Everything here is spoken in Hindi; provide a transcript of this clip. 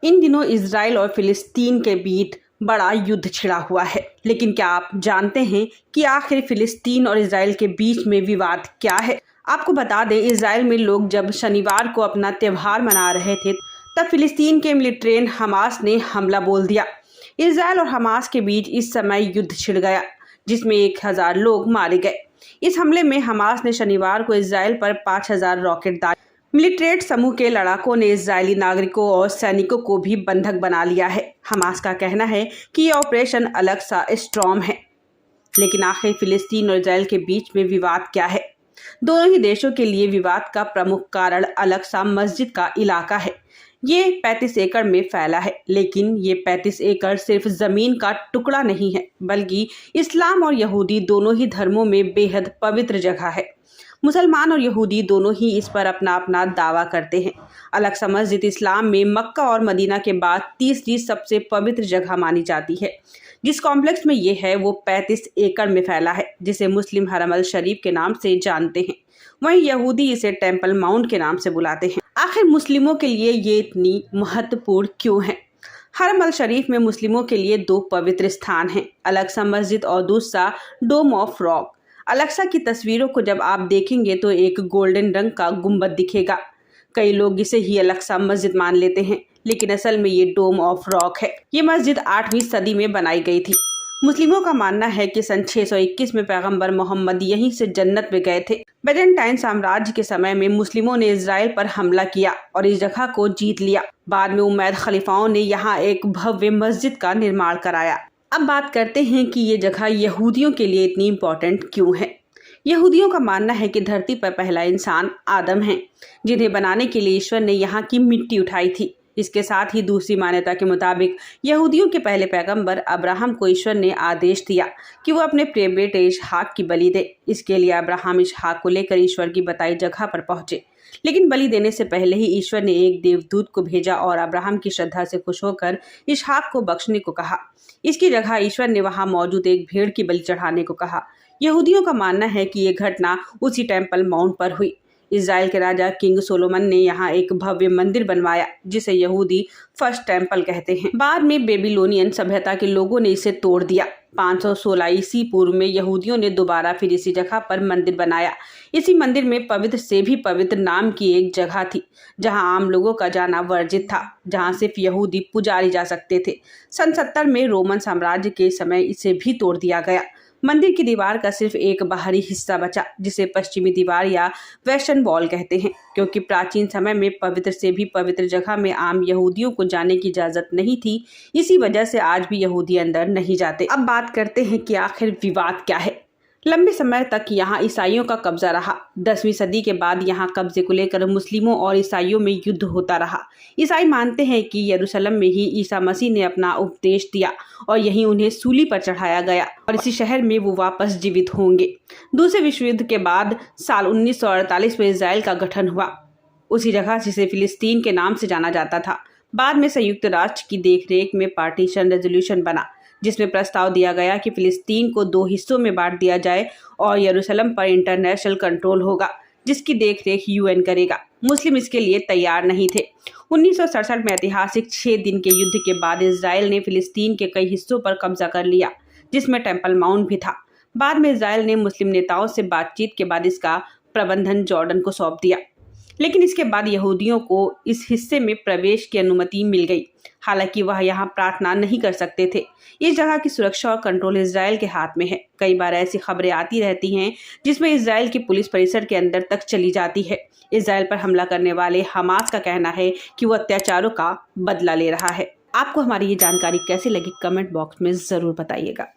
इन दिनों इजराइल और फिलिस्तीन के बीच बड़ा युद्ध छिड़ा हुआ है। लेकिन क्या आप जानते हैं कि आखिर फिलिस्तीन और इजराइल के बीच में विवाद क्या है? आपको बता दें, इजराइल में लोग जब शनिवार को अपना त्यौहार मना रहे थे, तब फिलिस्तीन के मिलिटेंट हमास ने हमला बोल दिया। इजराइल और हमास के बीच इस समय युद्ध छिड़ गया, जिसमें 1000 लोग मारे गए। इस हमले में हमास ने शनिवार को इजराइल पर 5000 रॉकेट दागे। मिलिटेंट समूह के लड़ाकों ने इजरायली नागरिकों और सैनिकों को भी बंधक बना लिया है। हमास का कहना है कि यह ऑपरेशन अलग सा स्टॉर्म है। लेकिन आखिर फिलिस्तीन और इजराइल के बीच में विवाद क्या है? दोनों ही देशों के लिए विवाद का प्रमुख कारण अलग सा मस्जिद का इलाका है। ये 35 एकड़ में फैला है, लेकिन ये 35 एकड़ सिर्फ जमीन का टुकड़ा नहीं है, बल्कि इस्लाम और यहूदी दोनों ही धर्मों में बेहद पवित्र जगह है। मुसलमान और यहूदी दोनों ही इस पर अपना अपना दावा करते हैं। अलग सा मस्जिद इस्लाम में मक्का और मदीना के बाद तीसरी सबसे पवित्र जगह मानी जाती है। जिस कॉम्प्लेक्स में ये है वो 35 एकड़ में फैला है, जिसे मुस्लिम हरम अल शरीफ के नाम से जानते हैं। वहीं यहूदी इसे टेम्पल माउंट के नाम से बुलाते हैं। आखिर मुस्लिमों के लिए ये इतनी महत्वपूर्ण क्यों है? हरम अल शरीफ में मुस्लिमों के लिए 2 पवित्र स्थान हैं, अलग-सा मस्जिद और दूसरा डोम ऑफ रॉक। अलग-सा की तस्वीरों को जब आप देखेंगे तो एक गोल्डन रंग का गुंबद दिखेगा। कई लोग इसे ही अलग-सा मस्जिद मान लेते हैं, लेकिन असल में ये डोम ऑफ रॉक है। ये मस्जिद 8वीं सदी में बनाई गई थी। मुस्लिमों का मानना है कि सन 621 में पैगंबर मोहम्मद यहीं से जन्नत में गए थे। बैजेंटाइन साम्राज्य के समय में मुस्लिमों ने इजराइल पर हमला किया और इस जगह को जीत लिया। बाद में उमैद खलीफाओं ने यहाँ एक भव्य मस्जिद का निर्माण कराया। अब बात करते हैं कि ये जगह यहूदियों के लिए इतनी इम्पोर्टेंट क्यों है। यहूदियों का मानना है कि धरती पर पहला इंसान आदम है, जिन्हें बनाने के लिए ईश्वर ने यहाँ की मिट्टी उठाई थी। इसके साथ ही दूसरी मान्यता के मुताबिक यहूदियों के पहले पैगंबर अब्राहम को ईश्वर ने आदेश दिया कि वो अपने प्रिय बेटे इसहाक की बलि दे। इसके लिए अब्राहम इसहाक को लेकर ईश्वर की बताई जगह पर पहुंचे, लेकिन बलि देने से पहले ही ईश्वर ने एक देवदूत को भेजा और अब्राहम की श्रद्धा से खुश होकर इसहाक को बख्शने को कहा। इसकी जगह ईश्वर ने वहां मौजूद एक भेड़ की बलि चढ़ाने को कहा। यहूदियों का मानना है कि ये घटना उसी टेम्पल माउंट पर हुई। इजराइल के राजा किंग सोलोमन ने यहाँ एक भव्य मंदिर बनवाया, जिसे यहूदी फर्स्ट टेम्पल कहते हैं। बाद में बेबीलोनियन सभ्यता के लोगों ने इसे तोड़ दिया। 516 ईसी पूर्व में यहूदियों ने दोबारा फिर इसी जगह पर मंदिर बनाया। इसी मंदिर में पवित्र से भी पवित्र नाम की एक जगह थी, जहां आम लोगों का जाना वर्जित था, जहां सिर्फ यहूदी पुजारी जा सकते थे। सन 70 में रोमन साम्राज्य के समय इसे भी तोड़ दिया गया। मंदिर की दीवार का सिर्फ एक बाहरी हिस्सा बचा, जिसे पश्चिमी दीवार या वेस्टर्न वॉल कहते हैं, क्योंकि प्राचीन समय में पवित्र से भी पवित्र जगह में आम यहूदियों को जाने की इजाजत नहीं थी। इसी वजह से आज भी यहूदी अंदर नहीं जाते। अब बात करते हैं कि आखिर विवाद क्या है। लंबे समय तक यहाँ ईसाइयों का कब्जा रहा। 10वीं सदी के बाद यहाँ कब्जे को लेकर मुस्लिमों और ईसाइयों में युद्ध होता रहा। ईसाई मानते हैं कि यरूशलेम में ही ईसा मसीह ने अपना उपदेश दिया और यहीं उन्हें सूली पर चढ़ाया गया और इसी शहर में वो वापस जीवित होंगे। दूसरे विश्व युद्ध के बाद साल 1948 में इजराइल का गठन हुआ, उसी जगह जिसे फिलिस्तीन के नाम से जाना जाता था। बाद में संयुक्त राष्ट्र की देखरेख में पार्टीशन रेजोल्यूशन बना, जिसमें प्रस्ताव दिया गया कि फिलिस्तीन को 2 हिस्सों में बांट दिया जाए और यरूशलेम पर इंटरनेशनल कंट्रोल होगा, जिसकी देखरेख यूएन करेगा। मुस्लिम इसके लिए तैयार नहीं थे। 1967 में ऐतिहासिक 6 दिन के युद्ध के बाद इजराइल ने फिलिस्तीन के कई हिस्सों पर कब्जा कर लिया, जिसमें टेम्पल माउंट भी था। बाद में इजराइल ने मुस्लिम नेताओं से बातचीत के बाद इसका प्रबंधन जॉर्डन को सौंप दिया, लेकिन इसके बाद यहूदियों को इस हिस्से में प्रवेश की अनुमति मिल गई। हालांकि वह यहाँ प्रार्थना नहीं कर सकते थे। इस जगह की सुरक्षा और कंट्रोल इजराइल के हाथ में है। कई बार ऐसी खबरें आती रहती हैं जिसमें इजराइल की पुलिस परिसर के अंदर तक चली जाती है। इजराइल पर हमला करने वाले हमास का कहना है कि वो अत्याचारों का बदला ले रहा है। आपको हमारी ये जानकारी कैसी लगी, कमेंट बॉक्स में जरूर बताइएगा।